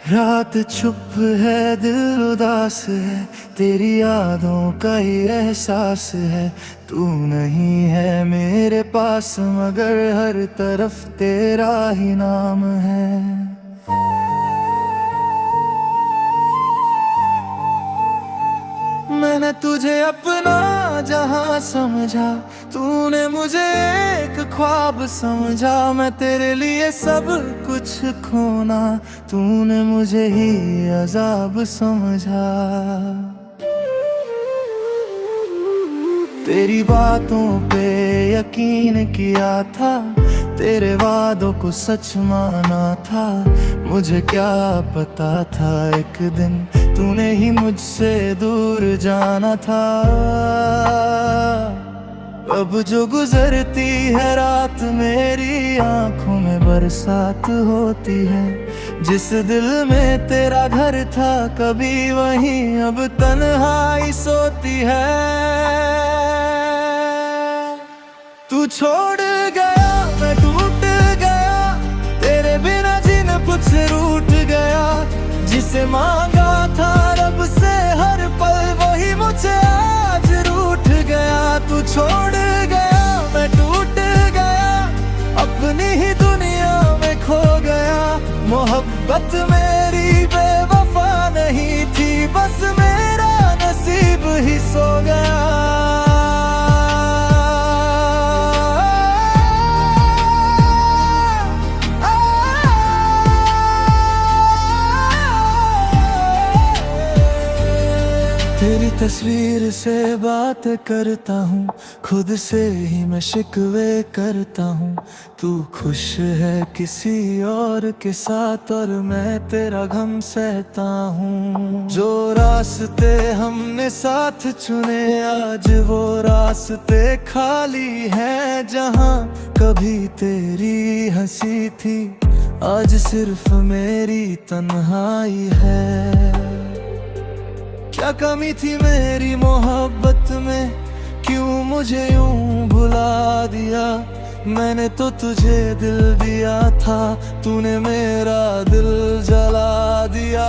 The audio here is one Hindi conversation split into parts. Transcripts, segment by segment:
रात चुप है, दिल उदास है, तेरी यादों का ही एहसास है। तू नहीं है मेरे पास मगर हर तरफ तेरा ही नाम है। मैंने तुझे अपना जहां समझा, तूने मुझे एक ख्वाब समझा। मैं तेरे लिए सब कुछ खोना, तूने मुझे ही अजाब समझा। तेरी बातों पे यकीन किया था, तेरे वादों को सच माना था। मुझे क्या पता था एक दिन तूने ही मुझसे दूर जाना था। अब जो गुजरती है रात मेरी आंखों में बरसात होती है। जिस दिल में तेरा घर था कभी वहीं अब तन्हाई सोती है। तू छोड़ गया मैं टूट गया, तेरे बिना जीना कुछ रूठ गया। जिसे मांगा था रब से हर पल वही मुझे आज रूठ गया। तू छोड़ गया मैं टूट गया, अपनी ही दुनिया में खो गया। मोहब्बत मेरी बेवफा नहीं थी, बस मेरा नसीब ही सो गया। तेरी तस्वीर से बात करता हूँ, खुद से ही मैं शिकवे करता हूँ। तू खुश है किसी और के साथ और मैं तेरा गम सहता हूँ। जो रास्ते हमने साथ चुने आज वो रास्ते खाली हैं। जहाँ कभी तेरी हंसी थी आज सिर्फ मेरी तन्हाई है। क्या कमी थी मेरी मोहब्बत में, क्यों मुझे यूं भुला दिया। मैंने तो तुझे दिल दिया था, तूने मेरा दिल जला दिया।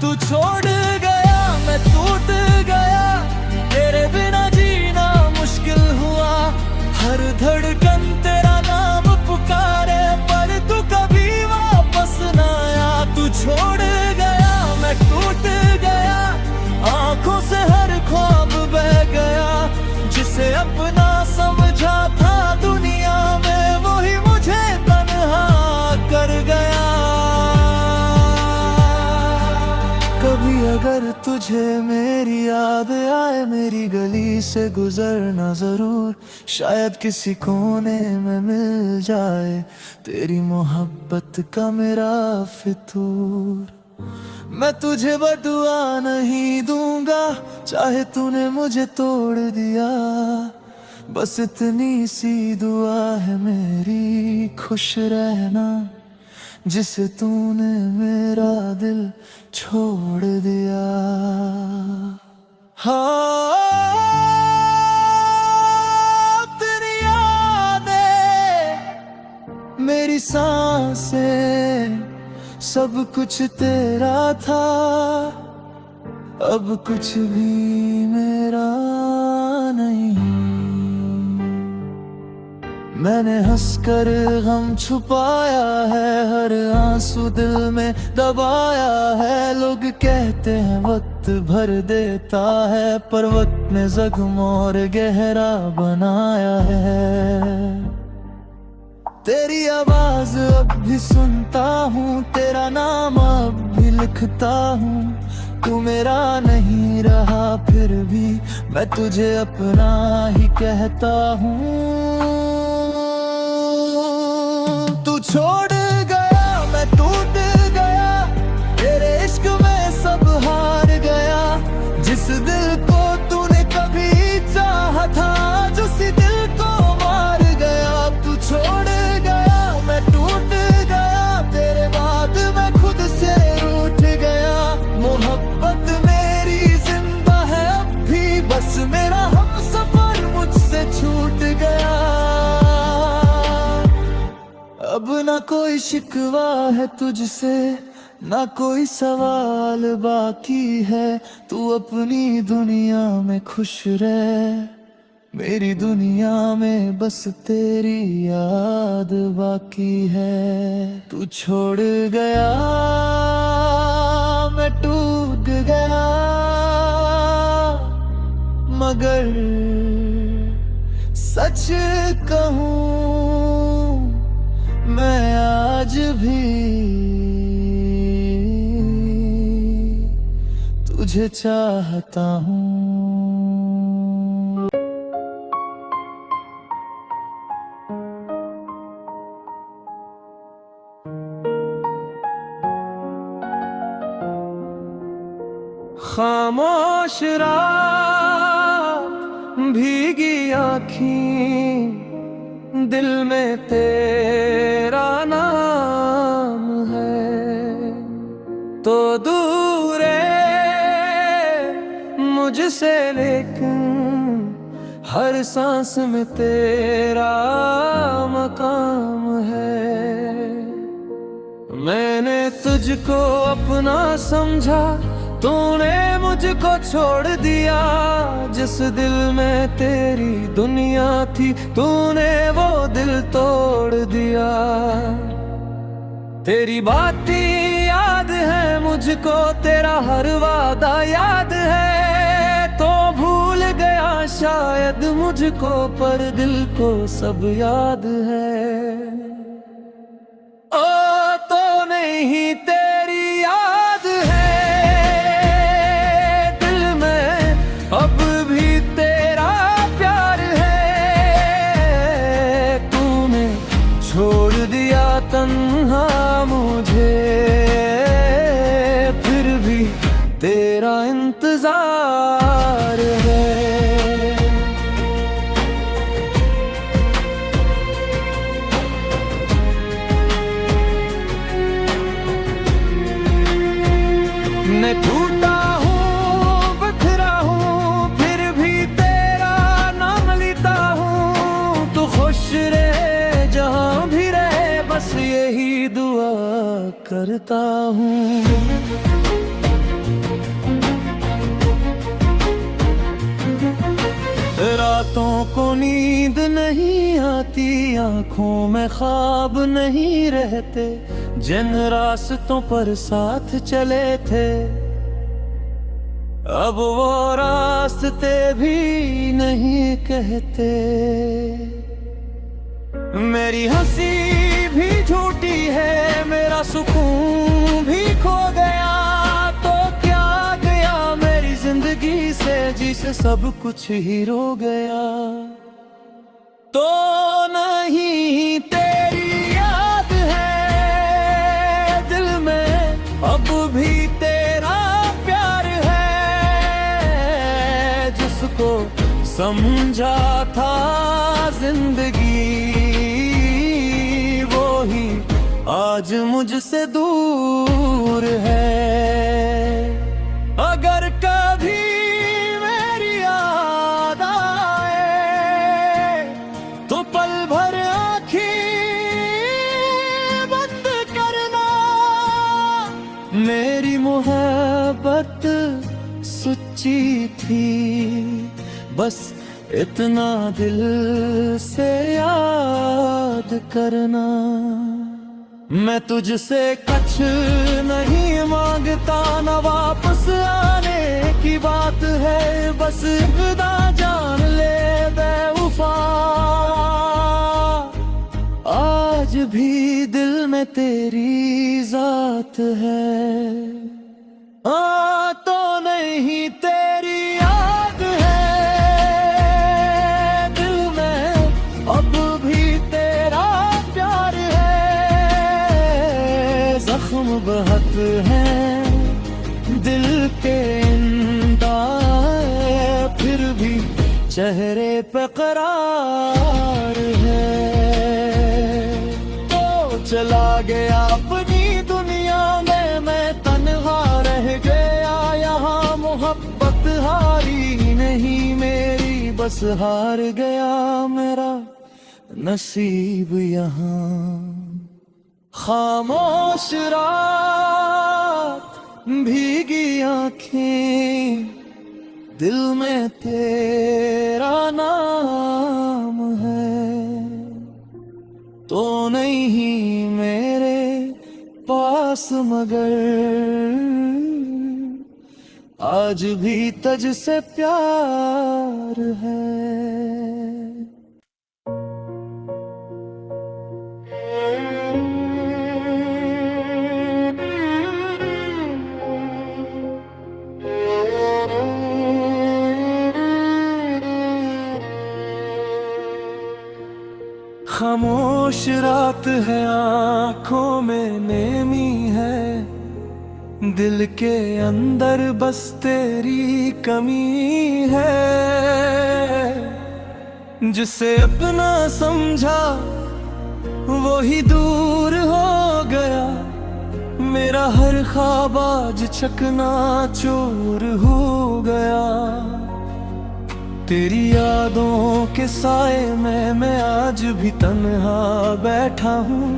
तू छोड़ गया मैं टूट गया, तेरे बिना जीना मुश्किल हुआ। हर धड़कन तेरा नाम पुकारे पर तू कभी वापस ना आया। तू छोड़ टूट गया, आंखों से हर ख्वाब बह गया। जिसे अपना समझा था दुनिया में वही मुझे तन्हा कर गया। कभी अगर तुझे मेरी याद आए मेरी गली से गुजरना जरूर। शायद किसी कोने में मिल जाए तेरी मोहब्बत का मेरा फितूर। मैं तुझे बदुआ नहीं दूंगा चाहे तूने मुझे तोड़ दिया। बस इतनी सी दुआ है मेरी, खुश रहना जिसे तूने मेरा दिल छोड़ दिया। हाँ तेरी यादें मेरी सांसें सब कुछ तेरा था, अब कुछ भी मेरा नहीं। मैंने हंसकर गम छुपाया है, हर आंसू दिल में दबाया है। लोग कहते हैं वक्त भर देता है, पर वक्त ने जख्म और गहरा बनाया है। तेरी आवाज अब भी सुनता हूँ, तेरा नाम अब भी लिखता हूँ। तू मेरा नहीं रहा फिर भी मैं तुझे अपना ही कहता हूँ। तू छोड़ गया मैं टूट गया, तेरे इश्क में सब हार गया। जिस दिल को तूने कभी चाहा था आज उसी दिल को मार गया। तू छोड़ टूट गया, तेरे बाद मैं खुद से रूठ गया। मोहब्बत मेरी जिंदा है अब भी, बस मेरा हमसफर मुझसे छूट गया। अब न कोई शिकवा है तुझसे, ना कोई सवाल बाकी है। तू अपनी दुनिया में खुश रह, मेरी दुनिया में बस तेरी याद बाकी है। तू छोड़ गया, मैं टूट गया, मगर सच कहूँ मैं आज भी तुझे चाहता हूँ। खामोश रात, भीगी आँखें, दिल में तेरा नाम है तो दूर मुझसे, लेकिन हर सांस में तेरा मकाम है। मैंने तुझको अपना समझा, तूने मुझको छोड़ दिया। जिस दिल में तेरी दुनिया थी, तूने वो दिल तोड़ दिया। तेरी बातें याद है मुझको, तेरा हर वादा याद है। तो भूल गया शायद मुझको, पर दिल को सब याद है। ओ तो नहीं तेरी याद है, अब भी तेरा प्यार है। तूने छोड़ दिया तन्हा मुझे, फिर भी तेरा इंतजार है। मैं टूटा यही दुआ करता हूँ। रातों को नींद नहीं आती, आँखों में ख्वाब नहीं रहते। जिन रास्तों पर साथ चले थे, अब वो रास्ते भी नहीं कहते। मेरी हंसी भी झूठी है, मेरा सुकून भी खो गया। तो क्या गया मेरी जिंदगी से, जिसे सब कुछ ही रो गया। तो नहीं तेरी याद है दिल में, अब भी तेरा प्यार है। जिसको समझा था जिंदगी, आज मुझसे दूर है। अगर कभी मेरी याद आए, तो पल भर आँखें बंद करना। मेरी मोहब्बत सच्ची थी, बस इतना दिल से याद करना। मैं तुझसे कुछ नहीं मांगता, न वापस आने की बात है। बस खुदा जान ले बेवफा, आज भी दिल में तेरी जात है। तो नहीं तेरी याद है दिल में, अब भी तेरा प्यार है। जख्म बहुत हैं दिल के फिर भी चेहरे पे करार है। तो चला गया अपनी दुनिया में, मैं तन्हा रह गया यहाँ। मोहब्बत हारी नहीं मेरी, बस हार गया मेरा नसीब यहाँ। खामोश रात, भीगी आंखें, दिल में तेरा नाम है, तो नहीं मेरे पास मगर आज भी तुझ से प्यार है। खामोश रात है, आंखों में नेमी है, दिल के अंदर बस तेरी कमी है। जिसे अपना समझा वो ही दूर हो गया, मेरा हर ख्वाब आज चकनाचूर हो गया। तेरी यादों के साए में मैं आज भी तन्हा बैठा हूँ,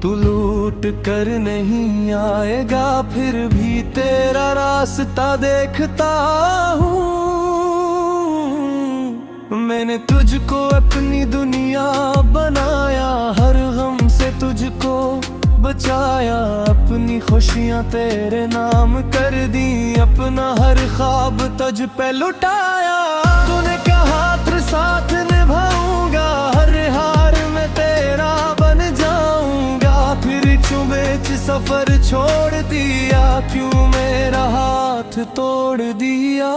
तू लूट कर नहीं आएगा फिर भी तेरा रास्ता देखता हूँ। मैंने तुझको अपनी दुनिया बनाया, हर गम से तुझको बचाया, अपनी खुशियाँ तेरे नाम कर दी, अपना हर ख्वाब तुझ पे लुटाया। तूने कहा तेरे साथ निभाऊंगा, हर हार में तेरा बन जाऊंगा, फिर क्यों बेच सफर छोड़ दिया, क्यों मेरा हाथ तोड़ दिया।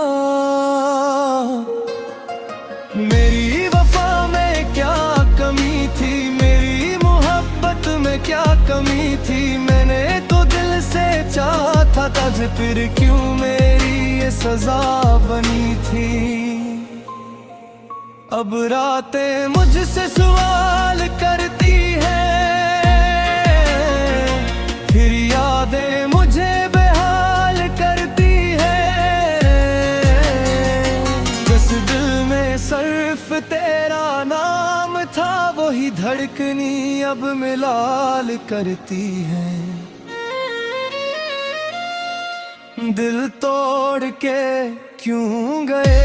मेरी वफा में क्या कमी थी, मेरी मोहब्बत में क्या कमी थी, मैंने तो दिल से चाहा था तुझे, फिर क्यों मेरी ये सजा बनी थी। अब रातें मुझसे सवाल करती हैं, फिर यादें मुझे बेहाल करती हैं। जिस दिल में सिर्फ तेरा नाम था, वही धड़कनी अब मिलाल करती है। दिल तोड़ के क्यों गए,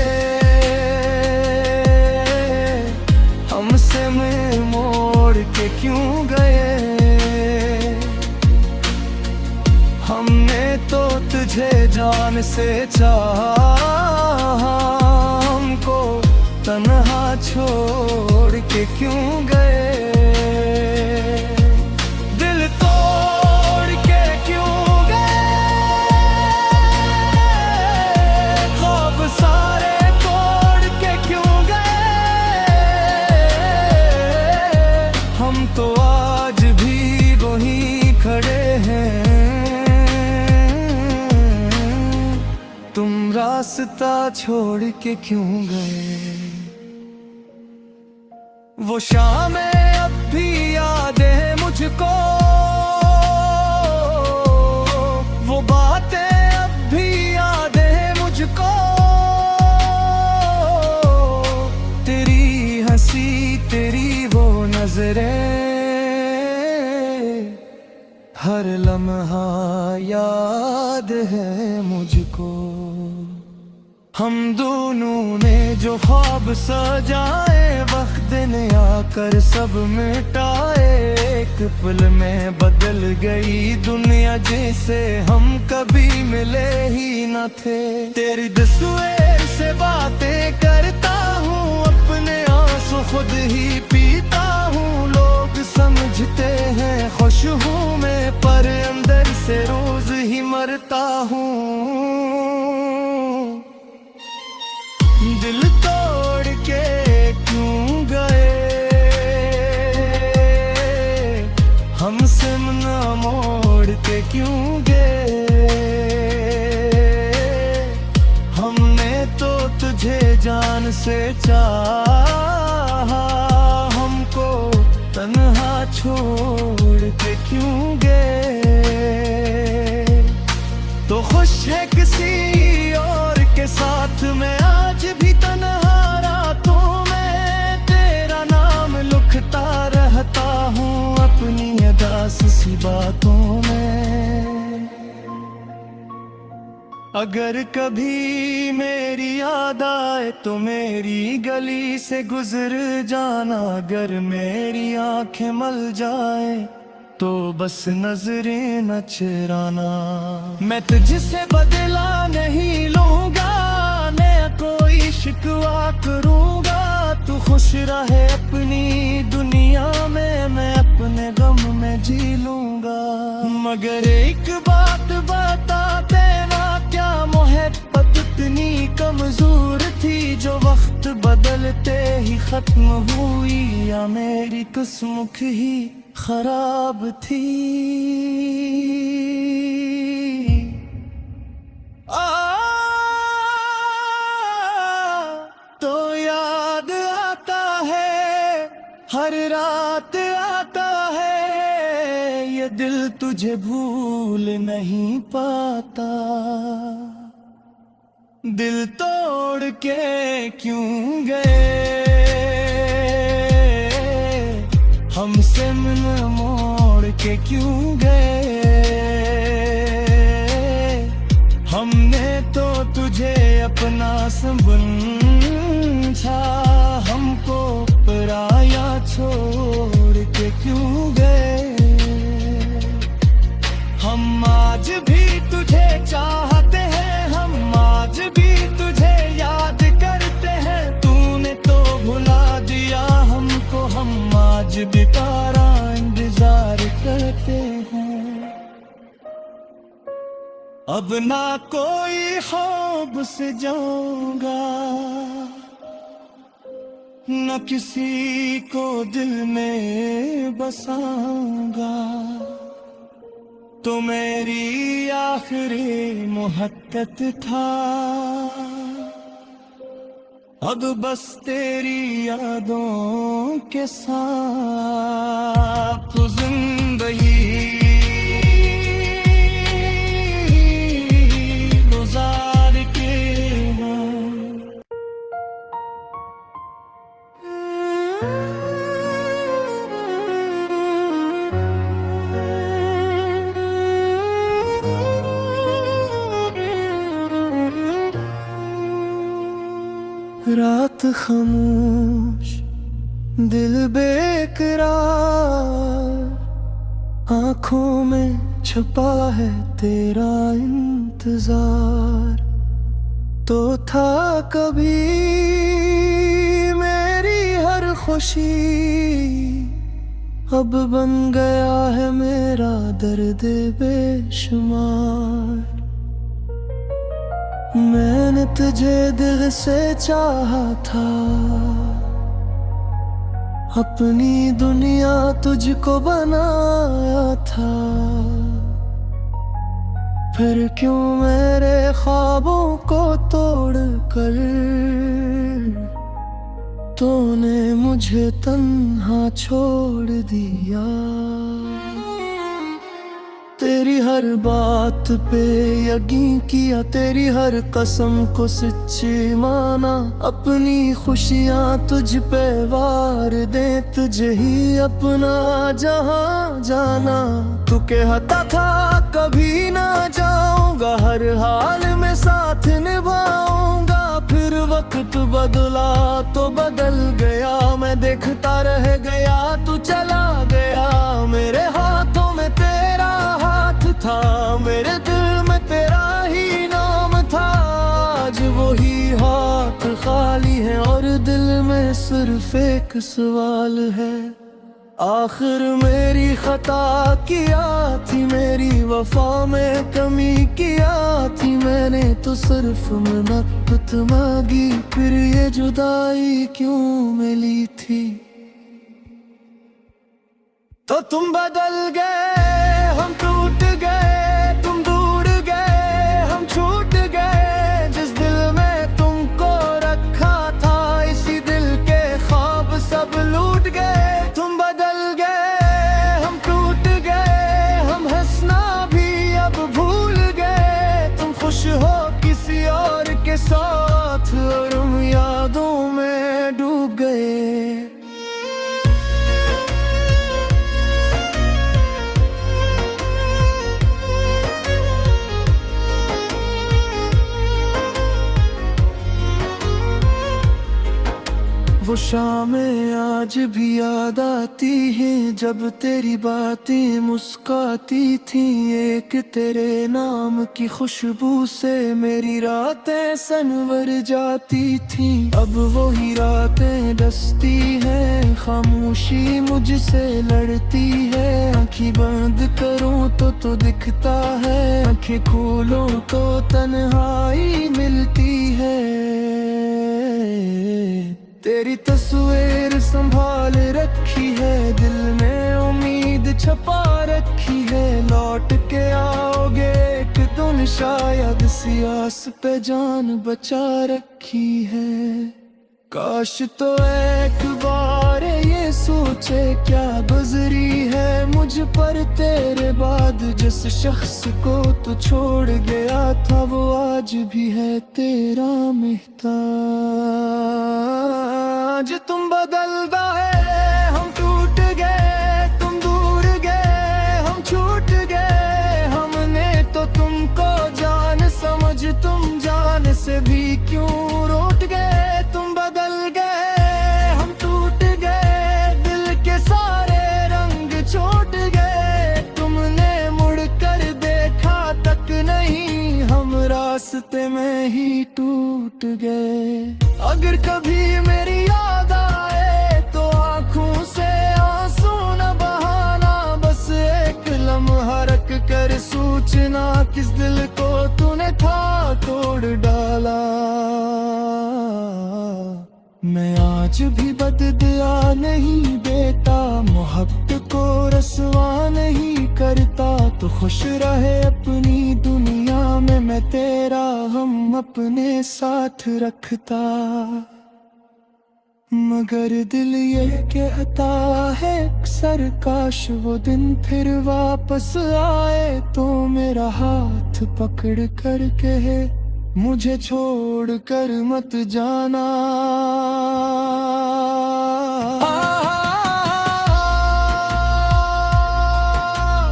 हमसे मुंह मोड़ के क्यों गए। हमने तो तुझे जान से चाहा, हमको तन्हा छोड़ के क्यों गए। दिल तोड़ के क्यों गए, ख्वाब सारे तोड़ के क्यों गए। हम तो आज भी वहीं खड़े हैं, तुम रास्ता छोड़ के क्यों गए। वो शामें अब भी याद है मुझको, वो बातें अब भी याद है मुझको। तेरी हंसी तेरी वो नजरें, हर लम्हा याद है मुझको। हम दोनों ने जो ख्वाब सजाए, वक्त ने आकर सब मिटाए। एक पल में बदल गई दुनिया जिसे हम कभी मिले ही न थे। तेरी दसुए से बातें करता हूँ, अपने आंसू खुद ही पीता हूँ। लोग समझते हैं खुश हूँ मैं, पर अंदर से रोज ही मरता हूँ। दिल तोड़ के क्यों गए, हमसे न मोड़ के क्यों गए। हमने तो तुझे जान से चाहा, हमको तन्हा छोड़ के क्यों गए। तो खुश है किसी और के साथ मैं, आज भी तन्हा रातों में तेरा नाम लिखता रहता हूँ अपनी अदा अगर कभी मेरी याद आए तो मेरी गली से गुजर जाना, अगर मेरी आंखें मल जाए तो बस नजरें न चुराना। मैं तुझसे बदला नहीं लूंगा, नया कोई शिकवा करूंगा। तू खुश रहे अपनी दुनिया में, मैं अपने गम में जी लूंगा। मगर एक बात बता देना, क्या मोहब्बत इतनी कमजोर थी जो वक्त बदलते ही खत्म हुई, या मेरी किस्मत ही खराब थी। तो याद आता है, हर रात आता है, ये दिल तुझे भूल नहीं पाता। दिल तोड़ के क्यों गए, हमसे मन मोड़ के क्यों गए। हमने तो तुझे अपना समझा, हमको पराया छोड़ के क्यों गए। हम आज भी तुझे चाहते हैं, हम आज भी तुझे याद करते हैं। तूने तो भुला दिया हमको, हम आज भी तारा इंतजार करते हैं। अब ना कोई ख्वाब से जाऊंगा, न किसी को दिल में बसाऊंगा। तो मेरी आखिरी मोहब्बत था, अब बस तेरी यादों के साथ जिंदगी गुजार के रात खामोश, दिल बेकरार, आंखों में छुपा है तेरा इंतजार। तो था कभी मेरी हर खुशी, अब बन गया है मेरा दर्द बेशुमार। मैंने तुझे दिल से चाहा था, अपनी दुनिया तुझको बनाया था। फिर क्यों मेरे ख्वाबों को तोड़ कर तूने मुझे तन्हा छोड़ दिया। तेरी हर बात पे यकीन किया, तेरी हर कसम को सच्ची माना। अपनी खुशियाँ तुझ पे वार दे, तुझे ही अपना जहां जाना। तू कहता था कभी ना जाऊंगा, हर हाल में साथ निभाऊंगा। फिर वक्त बदला तो बदल गया, मैं देखता रह गया तू चला गया। मेरे हाथों में तेरा हाथ था, मेरे दिल में तेरा ही नाम था। आज वही हाथ खाली है और दिल में सिर्फ एक सवाल है। आखिर मेरी खता किया थी, मेरी वफा में कमी किया थी। मैंने तो सिर्फ मिन्नत मांगी, फिर ये जुदाई क्यों मिली थी। तो तुम बदल गए, हम टूट गए, तुम दूर गए, हम छूट गए। जिस दिल में तुमको रखा था, इसी दिल के ख्वाब सब लूट गए। तुम बदल गए, हम टूट गए, हम हंसना भी अब भूल गए। तुम खुश हो किसी और के साथ और हम यादों में डूब गए। शामें आज भी याद आती हैं जब तेरी बातें मुस्काती थी। एक तेरे नाम की खुशबू से मेरी रातें सनवर जाती थी। अब वही रातें डसती हैं, खामोशी मुझसे लड़ती है। आँखें बंद करूं तो दिखता है, आँखें खोलूं तो तन्हाई मिलती है। तेरी तस्वीर संभाल रखी है, दिल में उम्मीद छपा रखी है। लौट के आओगे एक दिन, शायद सी आस पे जान बचा रखी है। काश तो एक बार ये सोचे क्या गुजरी है मुझ पर तेरे बाद। जिस शख्स को तू छोड़ गया था वो आज भी है तेरा मुहताज। तुम बदल गए, हम टूट गए, तुम दूर गए, हम छूट गए। हमने तो तुमको जान समझ तुम जान से भी क्यों रूठ गए। तुम बदल गए, हम टूट गए, दिल के सारे रंग छोड़ गए। तुमने मुड़ कर देखा तक नहीं, हम रास्ते में ही टूट गए। अगर कभी मेरी याद आए तो आंखों से आंसू न बहाना, बस एक लम्हा रख कर सूचना किस दिल को तूने था तोड़ डाला। मैं आज भी बददुआ नहीं देता, मोहब्बत को रसवा नहीं करता। तो खुश रहे अपनी दुनिया में, मैं तेरा हम अपने साथ रखता। मगर दिल ये कहता है अक्सर, काश वो दिन फिर वापस आए। तो मेरा हाथ पकड़ कर कहे मुझे छोड़ कर मत जाना।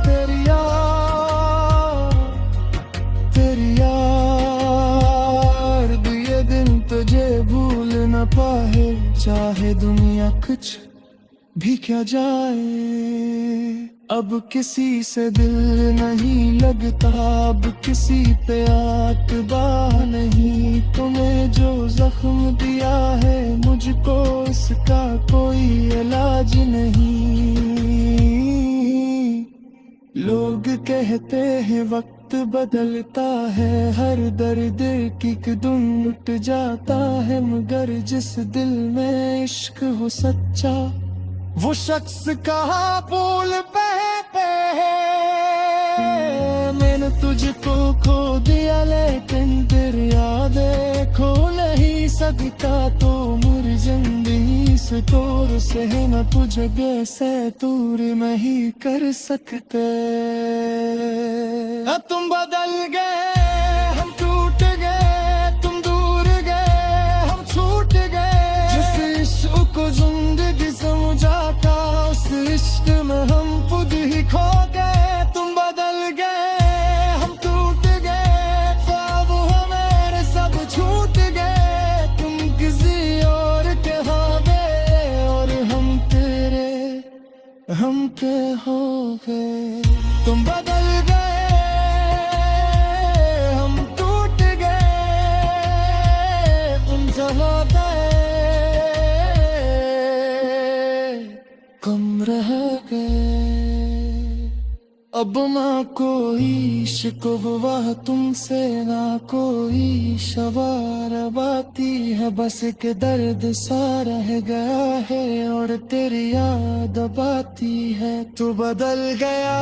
तेरी याद ये दिन तुझे भूल न पाए, चाहे दुनिया कुछ भी क्या जाए। अब किसी से दिल नहीं लगता, अब किसी पे आतबा नहीं। तुम्हें जो जख्म दिया है मुझको, उसका कोई इलाज नहीं। लोग कहते हैं वक्त बदलता है, हर दर्द की कदम लुट जाता है। मगर जिस दिल में इश्क हो सच्चा, वो शख्स कहाँ भूल पाते हैं। मैंने तुझको खो दिया लेकिन तेरी यादें खो नहीं सकता। तो मेरी जिंदगी से तोर से है न तुझे कैसे दूर नहीं कर सकते। तुम बदल गए, हम टूट गए, तुम दूर गए, हम छूट गए। जिस इश्क को जिंदगी समझा था, उस इश्क में हम खुद ही खो गए। तुम बदल गए, हम टूट गए, ख्वाब हमारे सब छूट गए। तुम किसी और के हावे और हम तेरे हम के हो गए। तुम बदल गए, हम टूट गए, तुम चला गए, कम रह गए। अब ना कोई शिकवा तुमसे, ना कोई शवार बाती है। बस के दर्द सा रह गया है और तेरी याद बाती है। तू बदल गया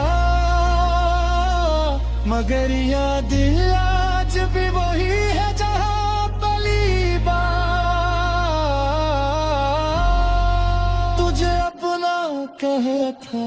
मगर याद आज भी वही है जहाँ पली बार तुझे अपना कहा था।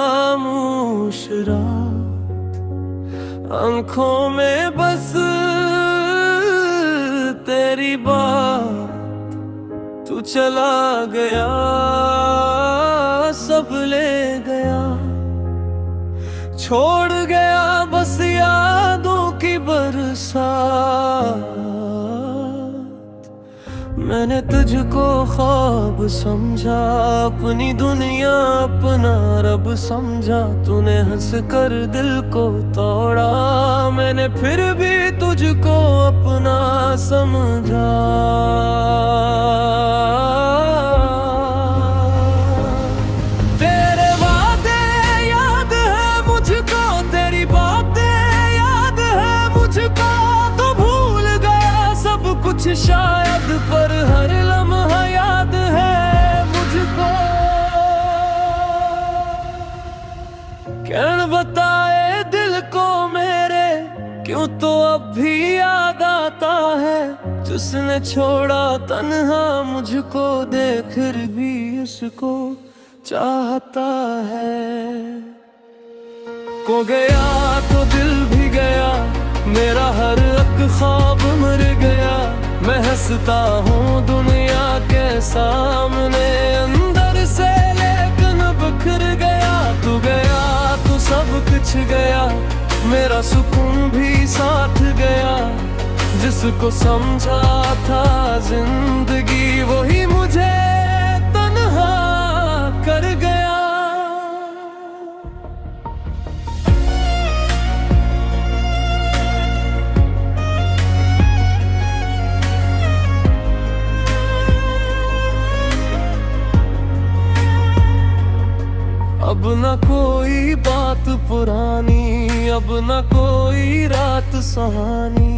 खामोश रात, आंखों में बस तेरी बात, तू चला गया सब ले गया, छोड़ गया बस यादों की बरसात। मैंने तुझको ख्वाब समझा, अपनी दुनिया अपना रब समझा, तूने हंस कर दिल को तोड़ा, मैंने फिर भी तुझको अपना समझा। तेरे वादे याद है मुझको, तेरी बातें याद है मुझको, तो भूल गया सब कुछ शायद, पर हर लम्हा याद है मुझको। कौन बताए दिल को मेरे, क्यों तो अब भी याद आता है, जिसने छोड़ा तन्हा मुझको, देख भी उसको चाहता है। को गया तो दिल भी गया, मेरा हर एक ख्वाब मर गया, मैं हंसता हूँ दुनिया के सामने, अंदर से लेकिन बिखर गया। तू गया तो सब कुछ गया, मेरा सुकून भी साथ गया, जिसको समझा था जिंदगी वही मुझे तन्हा कर गया। अब न कोई बात पुरानी, अब न कोई रात सुहानी,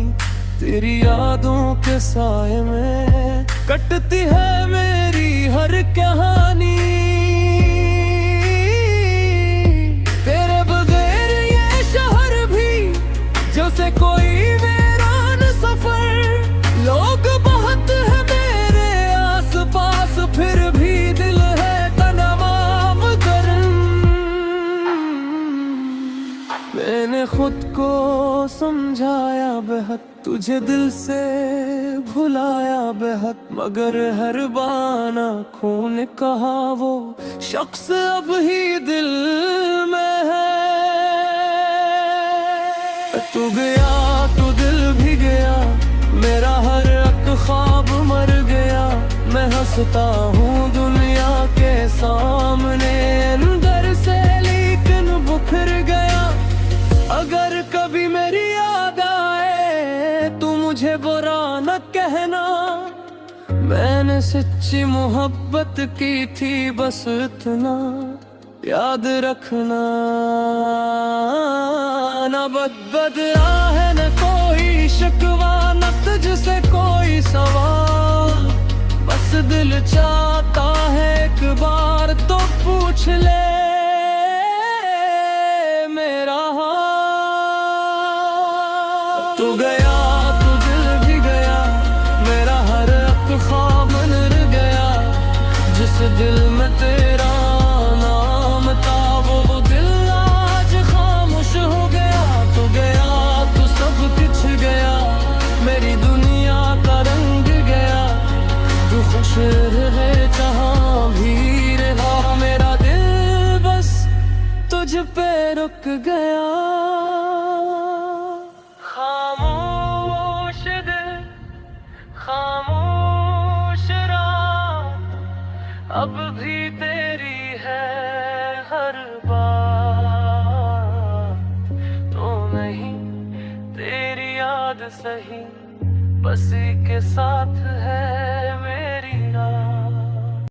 तेरी यादों के साए में कटती है मेरी हर कहानी। तेरे बगैर ये शहर भी जैसे कोई वीरान सफर, लोग बहुत है मेरे आस पास, फिर भी दिल है तमाम गर्म। मैंने खुद को समझाया बेहद, तुझे दिल से भुलाया बेहद, मगर हर बाना खून कहा वो शख्स अब ही दिल में है। तू गया तो दिल भी गया, मेरा हर एक ख्वाब मर गया, मैं हंसता हूँ दुनिया के सामने, अंदर से लेकिन बिखर गया। अगर कभी मेरी याद आए तू मुझे बुरा न कहना, मैंने सच्ची मोहब्बत की थी बस इतना याद रखना। न बदला है न कोई शिकवा, न तुझसे कोई सवाल, बस दिल चाहता है एक बार तो पूछ ले मेरा हाल। तू गया तो दिल भी गया, मेरा हर एक ख्वाब मर गया, जिस दिल में तेरा नाम था वो दिल आज खामोश हो गया। तू गया तो सब कुछ गया, मेरी दुनिया का रंग गया, तू खुश रहे जहाँ भी रहा, मेरा दिल बस तुझ पे रुक गया। खामोश दिल खामोश रात, अब भी तेरी है हर बात, तो नहीं तेरी याद सही बस के साथ है।